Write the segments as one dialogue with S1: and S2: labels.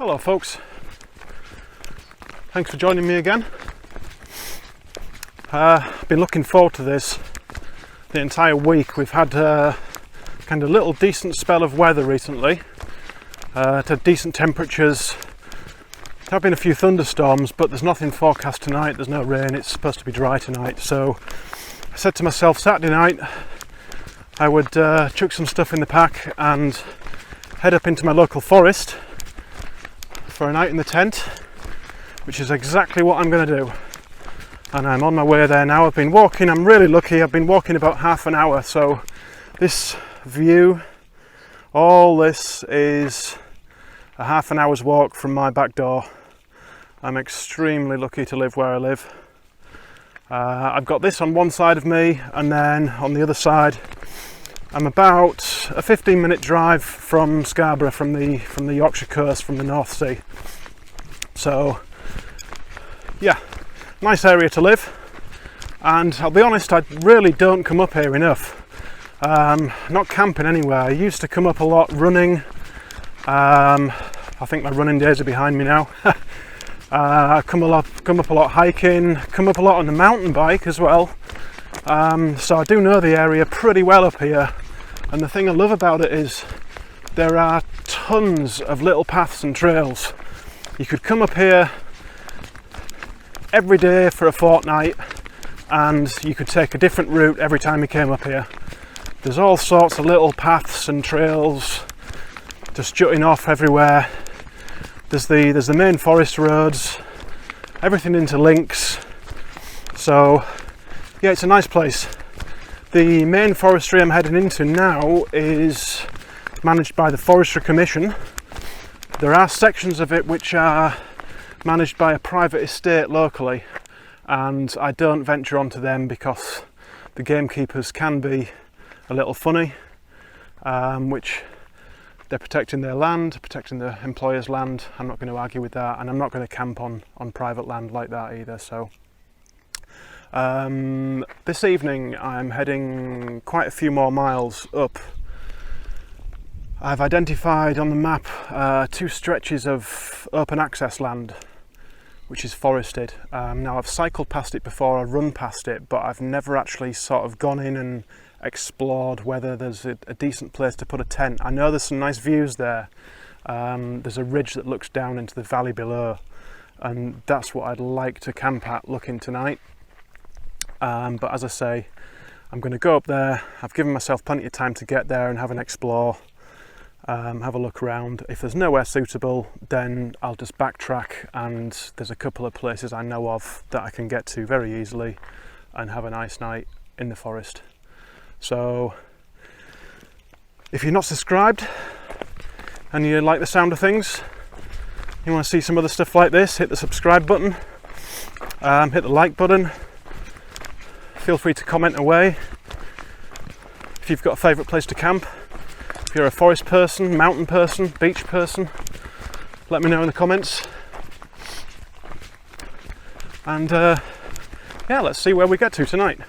S1: Hello folks, thanks for joining me again. I've been looking forward to this the entire week. We've had kind of little decent spell of weather recently, had decent temperatures. There have been a few thunderstorms, but there's nothing forecast tonight, there's no rain, it's supposed to be dry tonight. So I said to myself Saturday night I would chuck some stuff in the pack and head up into my local forest for a night in the tent, which is exactly what I'm going to do. And I'm on my way there now. I've been walking, I'm really lucky, I've been walking about half an hour, so this view, all this is a half an hour's walk from my back door. I'm extremely lucky to live where I live. I've got this on one side of me, and then on the other side I'm about a 15-minute drive from Scarborough, from the Yorkshire coast, from the North Sea. So yeah, nice area to live, and I'll be honest, I really don't come up here enough. Not camping anywhere. I used to come up a lot running. I think my running days are behind me now. I come up a lot hiking, come up a lot on the mountain bike as well. So I do know the area pretty well up here, and the thing I love about it is there are tons of little paths and trails. You could come up here every day for a fortnight and you could take a different route every time you came up here. There's all sorts of little paths and trails just jutting off everywhere. There's the main forest roads, everything interlinks. So yeah, it's a nice place. The main forestry I'm heading into now is managed by the Forestry Commission. There are sections of it which are managed by a private estate locally, and I don't venture onto them because the gamekeepers can be a little funny, which they're protecting their land, protecting the employer's land. I'm not going to argue with that, and I'm not going to camp on private land like that either. So this evening I'm heading quite a few more miles up. I've identified on the map two stretches of open access land which is forested. Now I've cycled past it before, I've run past it, but I've never actually sort of gone in and explored whether there's a decent place to put a tent. I know there's some nice views there. There's a ridge that looks down into the valley below, and that's what I'd like to camp at looking tonight. But as I say, I'm going to go up there. I've given myself plenty of time to get there and have an explore, have a look around. If there's nowhere suitable, then I'll just backtrack, and there's a couple of places I know of that I can get to very easily and have a nice night in the forest. So if you're not subscribed and you like the sound of things, you want to see some other stuff like this, hit the subscribe button, hit the like button. Feel free to comment away if you've got a favourite place to camp. If you're a forest person, mountain person, beach person, let me know in the comments. And yeah, let's see where we get to tonight.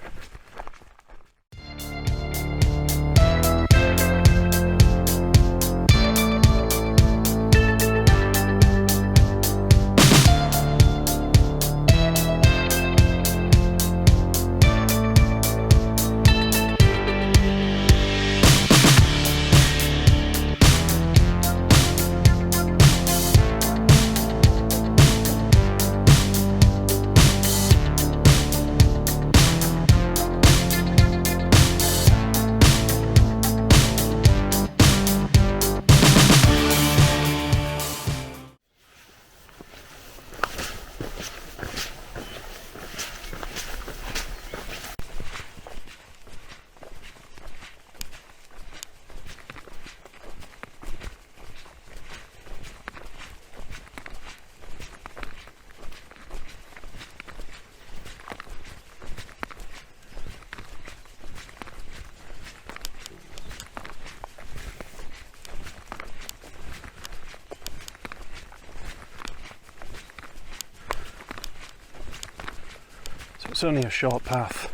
S1: It's only a short path,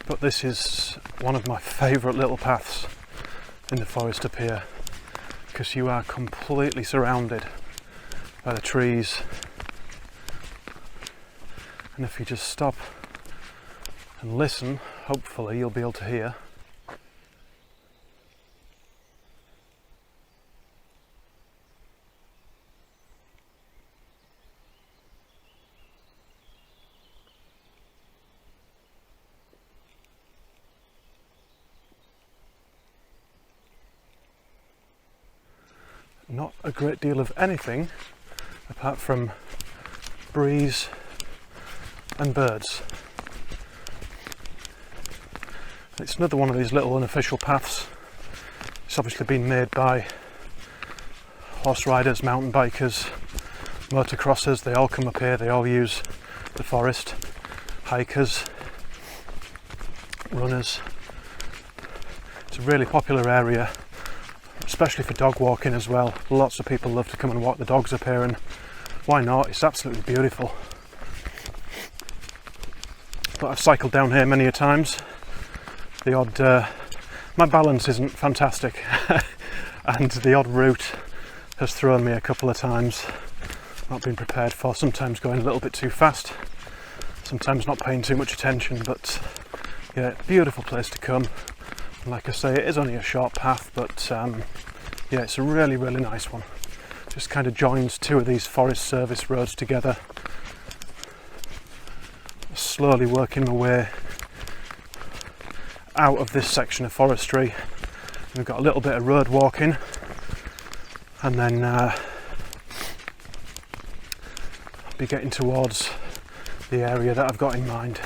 S1: but this is one of my favourite little paths in the forest up here, because you are completely surrounded by the trees. And if you just stop and listen, hopefully you'll be able to hear. Not a great deal of anything apart from breeze and birds. It's another one of these little unofficial paths. It's obviously been made by horse riders, mountain bikers, motocrossers. They all come up here, they all use the forest. Hikers, runners. It's a really popular area, especially for dog walking as well. Lots of people love to come and walk the dogs up here, and why not? It's absolutely beautiful. But I've cycled down here many a times. The odd, my balance isn't fantastic, and the odd route has thrown me a couple of times. Not been prepared for, sometimes going a little bit too fast, sometimes not paying too much attention, but yeah, beautiful place to come. And like I say, it is only a short path, but yeah, it's a really, really nice one. Just kind of joins two of these Forest Service roads together. Slowly working my way out of this section of forestry. We've got a little bit of road walking, and then I'll be getting towards the area that I've got in mind.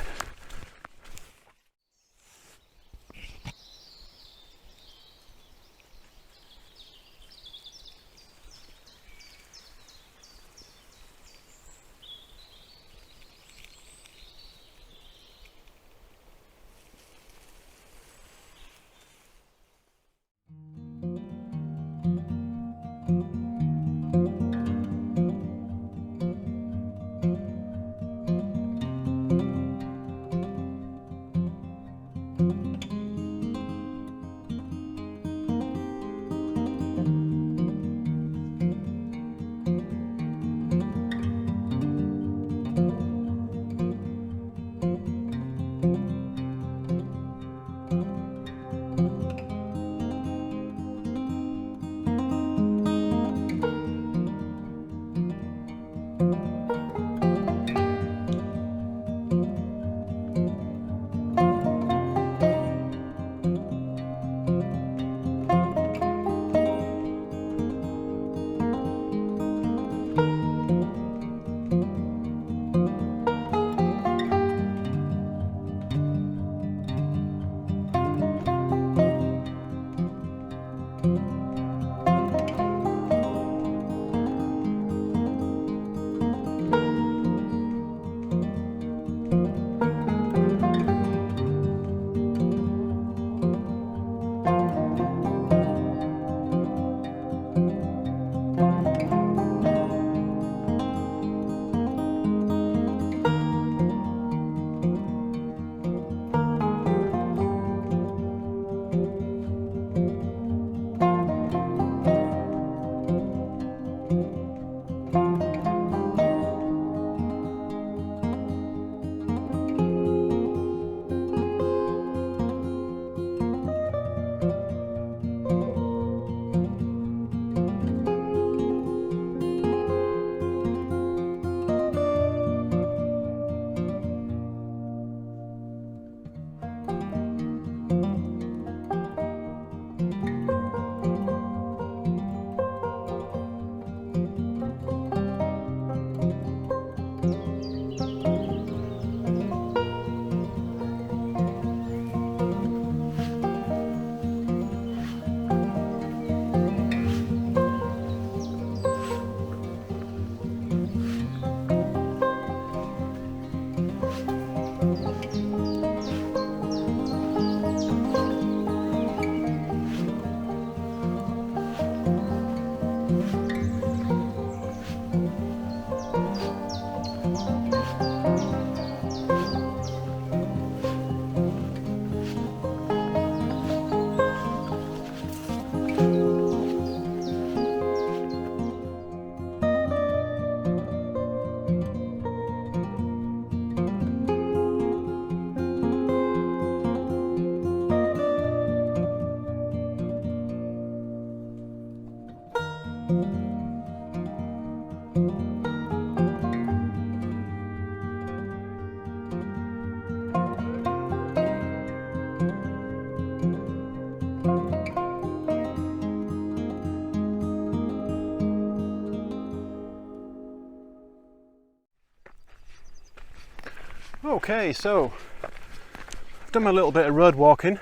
S1: Okay, so I've done a little bit of road walking.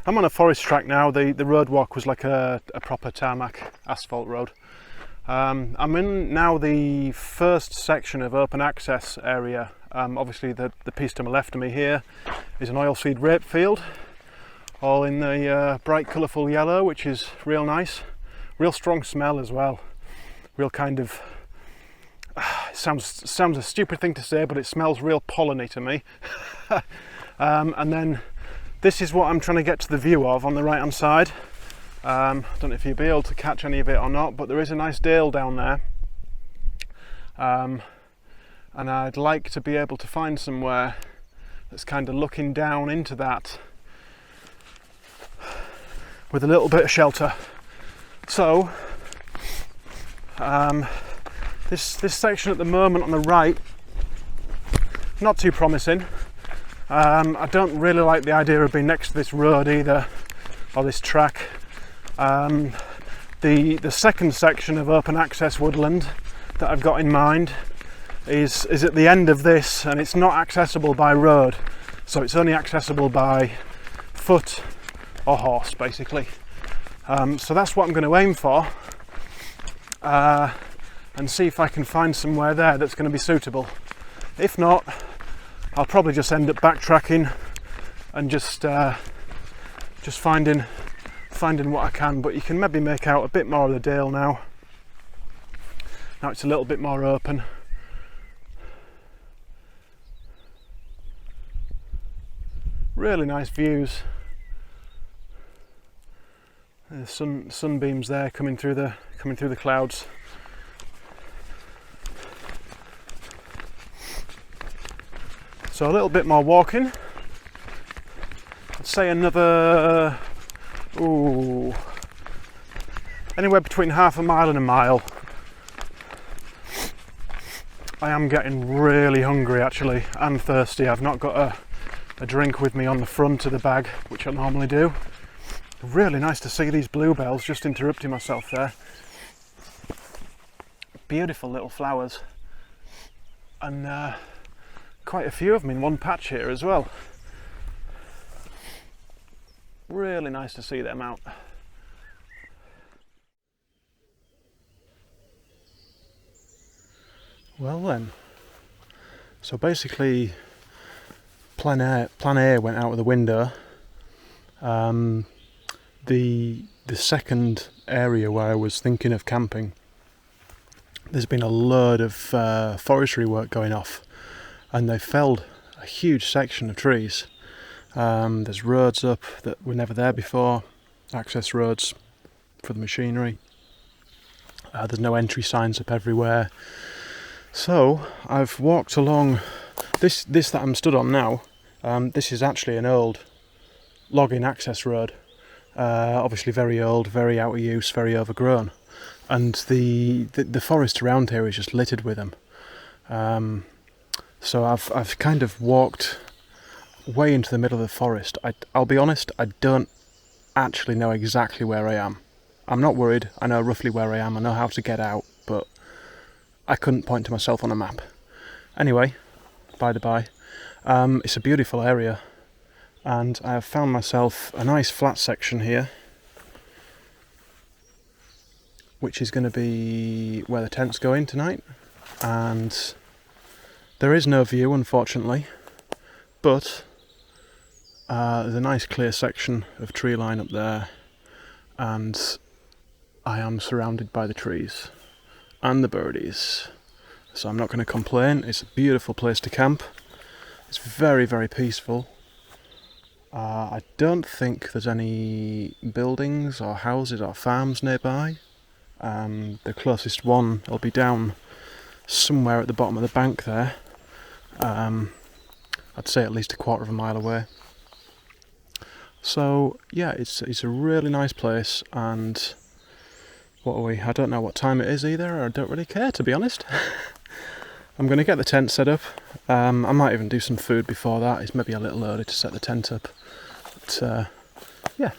S1: I'm on a forest track now. The road walk was like a proper tarmac asphalt road. I'm in now the first section of open access area. Obviously the piece to my left of me here is an oilseed rape field, all in the bright colourful yellow, which is real nice. Real strong smell as well. Real kind of, sounds a stupid thing to say, but it smells real polleny to me. And then this is what I'm trying to get to the view of on the right hand side. I don't know if you'll be able to catch any of it or not, but there is a nice dale down there. And I'd like to be able to find somewhere that's kind of looking down into that with a little bit of shelter. So this section at the moment on the right, not too promising. I don't really like the idea of being next to this road either, or this track. The second section of open access woodland that I've got in mind is at the end of this, and it's not accessible by road, so it's only accessible by foot or horse basically. So that's what I'm going to aim for, and see if I can find somewhere there that's going to be suitable. If not, I'll probably just end up backtracking and just finding what I can. But you can maybe make out a bit more of the dale now. Now it's a little bit more open. Really nice views. The sunbeams there coming through the clouds. So a little bit more walking. I'd say another, anywhere between half a mile and a mile. I am getting really hungry actually, and thirsty. I've not got a drink with me on the front of the bag, which I normally do. Really nice to see these bluebells, just interrupting myself there. Beautiful little flowers. And quite a few of them in one patch here as well. Really nice to see them out. Well then, so basically plan A went out of the window. The second area where I was thinking of camping, there's been a load of forestry work going off, and they felled a huge section of trees. There's roads up that were never there before, access roads for the machinery. There's no entry signs up everywhere. So I've walked along this that I'm stood on now. This is actually an old logging access road. Obviously very old, very out of use, very overgrown. And the forest around here is just littered with them. So I've kind of walked way into the middle of the forest. I'll be honest, I don't actually know exactly where I am. I'm not worried, I know roughly where I am, I know how to get out, but I couldn't point to myself on a map. Anyway, by the by, it's a beautiful area, and I have found myself a nice flat section here, which is going to be where the tent's going tonight. And there is no view, unfortunately, but there's a nice clear section of tree line up there, and I am surrounded by the trees and the birdies, so I'm not going to complain. It's a beautiful place to camp. It's very, very peaceful. I don't think there's any buildings or houses or farms nearby. The closest one will be down somewhere at the bottom of the bank there. I'd say at least a quarter of a mile away. So yeah, it's a really nice place, and What are we? I don't know what time it is either. I don't really care, to be honest. I'm going to get the tent set up. I might even do some food before that. It's maybe a little early to set the tent up. But yeah,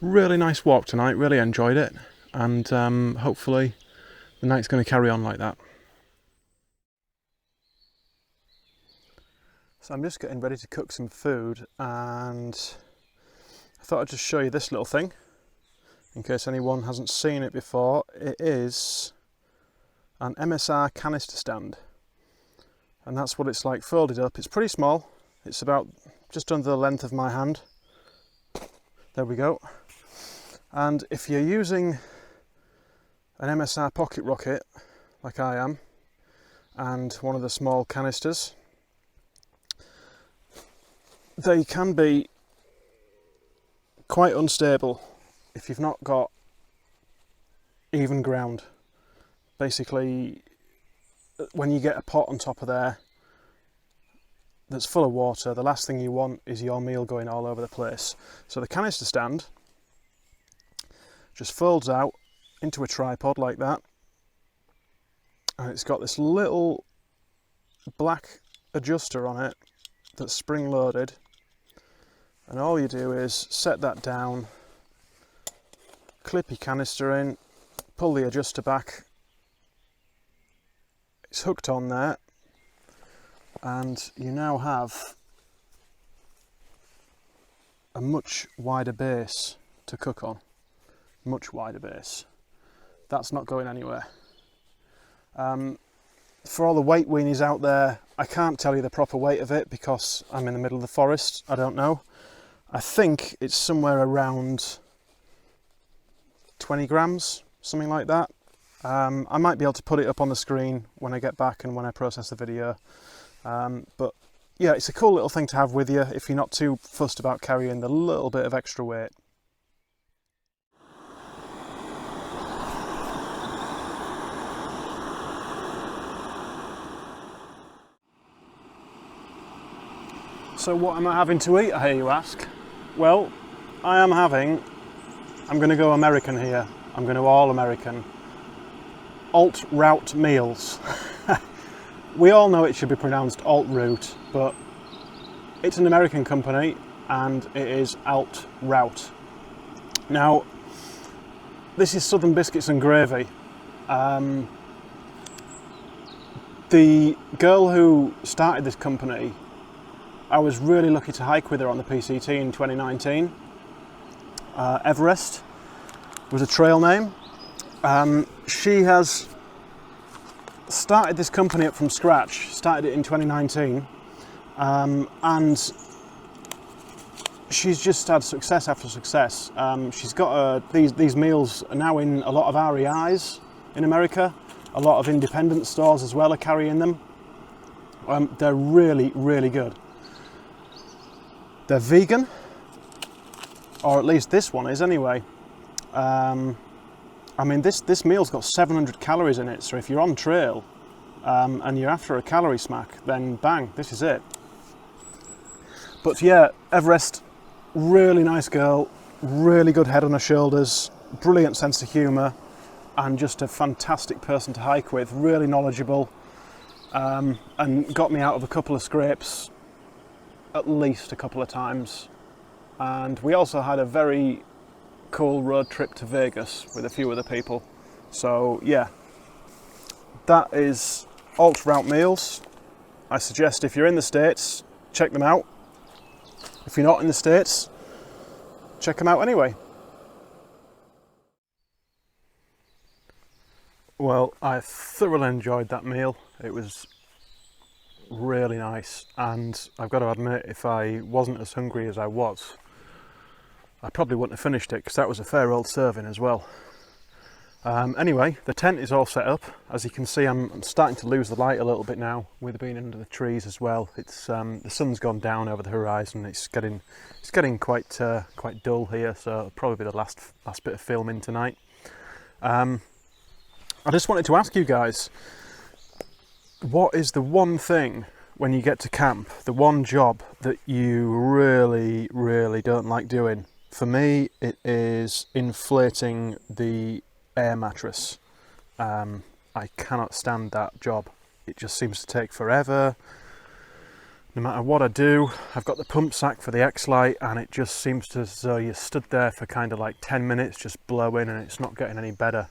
S1: really nice walk tonight. Really enjoyed it. And hopefully the night's going to carry on like that. So I'm just getting ready to cook some food, and I thought I'd just show you this little thing in case anyone hasn't seen it before. It is an MSR canister stand, and that's what it's like folded up. It's pretty small. It's about just under the length of my hand. There we go. And if you're using an MSR pocket rocket like I am, and one of the small canisters, they can be quite unstable if you've not got even ground. Basically, when you get a pot on top of there that's full of water, the last thing you want is your meal going all over the place. So the canister stand just folds out into a tripod like that, and it's got this little black adjuster on it that's spring loaded, and all you do is set that down, clip your canister in, pull the adjuster back, it's hooked on there, and you now have a much wider base to cook on. Much wider base. That's not going anywhere. For all the weight weenies out there, I can't tell you the proper weight of it because I'm in the middle of the forest. I don't know. I think it's somewhere around 20 grams, something like that. I might be able to put it up on the screen when I get back and when I process the video. But yeah, it's a cool little thing to have with you if you're not too fussed about carrying the little bit of extra weight. So what am I having to eat, I hear you ask? Well, I'm going to go American here. I'm going to all American. Alt-route meals. We all know it should be pronounced alt-route, but it's an American company and it is alt-route. Now, this is Southern Biscuits and Gravy. The girl who started this company, I was really lucky to hike with her on the PCT in 2019. Everest was a trail name. She has started this company up from scratch, started it in 2019, and she's just had success after success. She's got these meals are now in a lot of REIs in America. A lot of independent stores as well are carrying them. They're really, really good. They're vegan, or at least this one is anyway. I mean, this meal's got 700 calories in it, so if you're on trail and you're after a calorie smack, then bang, this is it. But yeah, Everest, really nice girl, really good head on her shoulders, brilliant sense of humour, and just a fantastic person to hike with, really knowledgeable, and got me out of a couple of scrapes, at least a couple of times. And we also had a very cool road trip to Vegas with a few other people. So yeah, that is alt-route meals. I suggest if you're in the States, check them out. If you're not in the States, check them out anyway. Well, I thoroughly enjoyed that meal. It was really nice, and I've got to admit, if I wasn't as hungry as I was, I probably wouldn't have finished it, because that was a fair old serving as well. Anyway, the tent is all set up. As you can see, I'm starting to lose the light a little bit now, with being under the trees as well. It's the sun's gone down over the horizon. It's getting quite dull here, so it'll probably be the last bit of filming tonight. I just wanted to ask you guys, what is the one thing when you get to camp, the one job that you really, really don't like doing? For me, it is inflating the air mattress. I cannot stand that job. It just seems to take forever. No matter what I do, I've got the pump sack for the X-Lite and it just seems to as though you stood there for kind of like 10 minutes just blowing and it's not getting any better.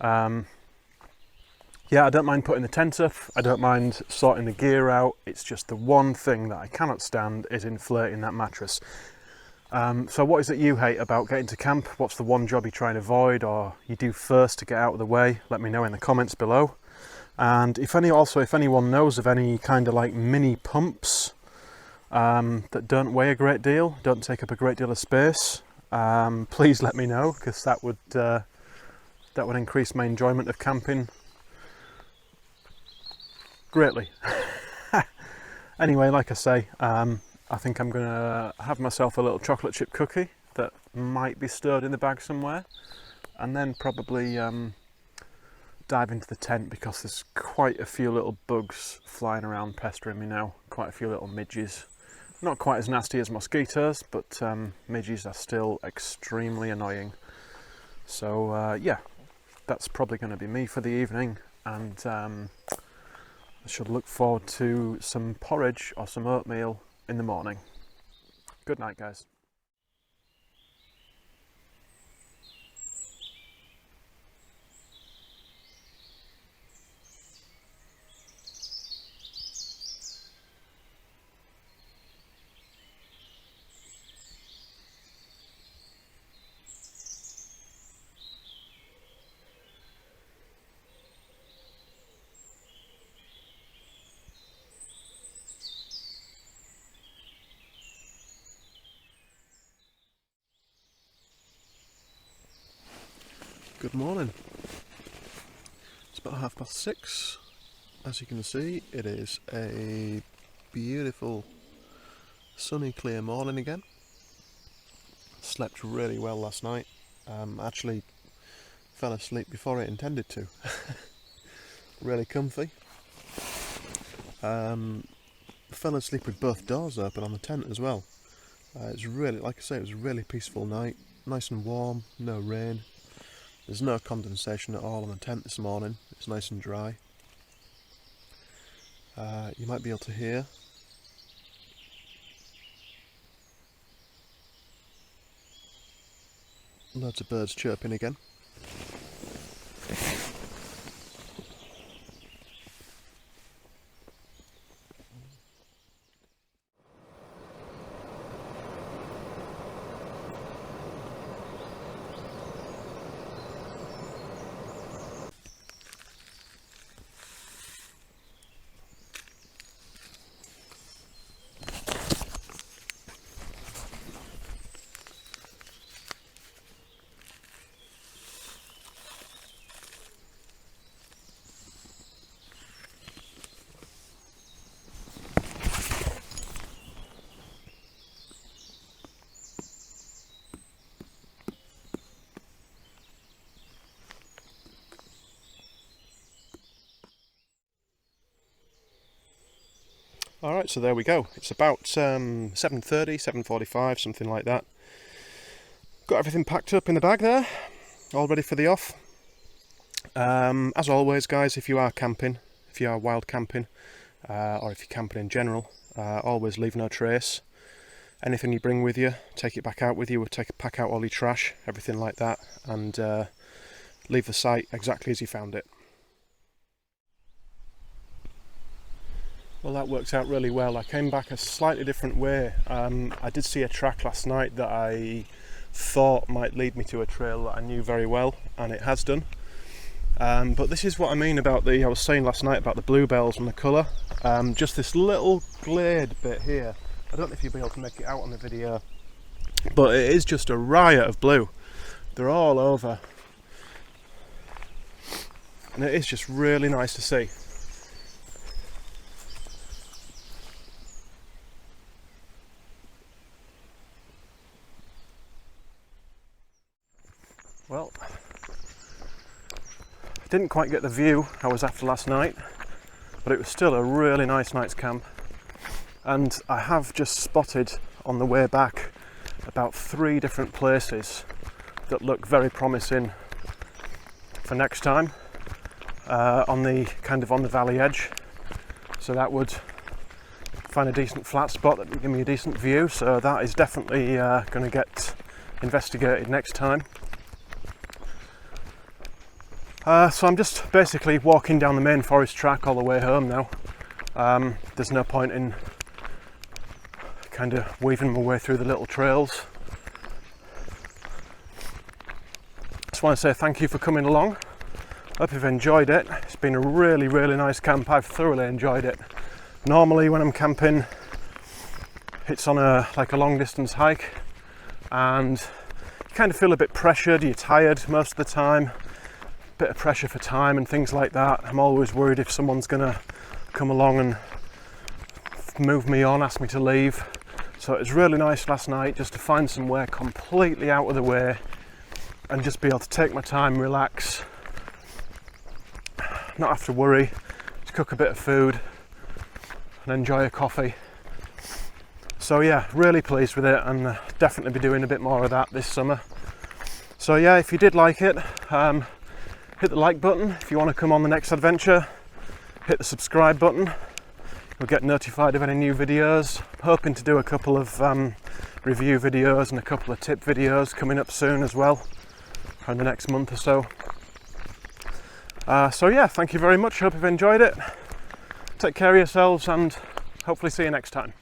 S1: Yeah, I don't mind putting the tent up, I don't mind sorting the gear out, it's just the one thing that I cannot stand is inflating that mattress. So what is it you hate about getting to camp? What's the one job you try and avoid or you do first to get out of the way? Let me know in the comments below. And if anyone knows of any kind of like mini pumps that don't weigh a great deal, don't take up a great deal of space, please let me know, because that would increase my enjoyment of camping greatly. Anyway, like I say, I think I'm gonna have myself a little chocolate chip cookie that might be stored in the bag somewhere, and then probably dive into the tent, because there's quite a few little bugs flying around pestering me now, quite a few little midges. Not quite as nasty as mosquitoes, but midges are still extremely annoying. So yeah, that's probably going to be me for the evening, and I should look forward to some porridge or some oatmeal in the morning. Good night, guys. Good morning. It's about 6:30. As you can see, it is a beautiful sunny clear morning again. Slept really well last night. Actually fell asleep before I intended to. Really comfy. Fell asleep with both doors open on the tent as well. It's really, like I say, it was a really peaceful night. Nice and warm, no rain. There's no condensation at all on the tent this morning. It's nice and dry. You might be able to hear loads of birds chirping again. Alright, so there we go. It's about 7:30, 7:45, something like that. Got everything packed up in the bag there, all ready for the off. As always, guys, if you are camping, if you are wild camping, or if you're camping in general, always leave no trace. Anything you bring with you, take it back out with you, pack out all your trash, everything like that, and leave the site exactly as you found it. Well, that worked out really well. I came back a slightly different way. I did see a track last night that I thought might lead me to a trail that I knew very well, and it has done. But this is what I mean about I was saying last night about the bluebells and the colour. Just this little glade bit here. I don't know if you'll be able to make it out on the video, but it is just a riot of blue. They're all over. And it is just really nice to see. Well, didn't quite get the view I was after last night, but it was still a really nice night's camp. And I have just spotted on the way back about 3 different places that look very promising for next time on the valley edge. So that would find a decent flat spot that would give me a decent view. So that is definitely going to get investigated next time. So I'm just basically walking down the main forest track all the way home now. There's no point in kind of weaving my way through the little trails. Just want to say thank you for coming along. Hope you've enjoyed it. It's been a really, really nice camp. I've thoroughly enjoyed it. Normally when I'm camping, it's on a long distance hike, and you kind of feel a bit pressured. You're tired most of the time. Bit of pressure for time and things like that. I'm always worried if someone's gonna come along and move me on, ask me to leave. So it was really nice last night just to find somewhere completely out of the way and just be able to take my time, relax, not have to worry, just cook a bit of food and enjoy a coffee. So yeah, really pleased with it, and definitely be doing a bit more of that this summer. So yeah, if you did like it, hit the like button. If you want to come on the next adventure, hit the subscribe button. You'll get notified of any new videos. I'm hoping to do a couple of review videos and a couple of tip videos coming up soon as well, in the next month or so. So yeah, thank you very much. Hope you've enjoyed it. Take care of yourselves and hopefully see you next time.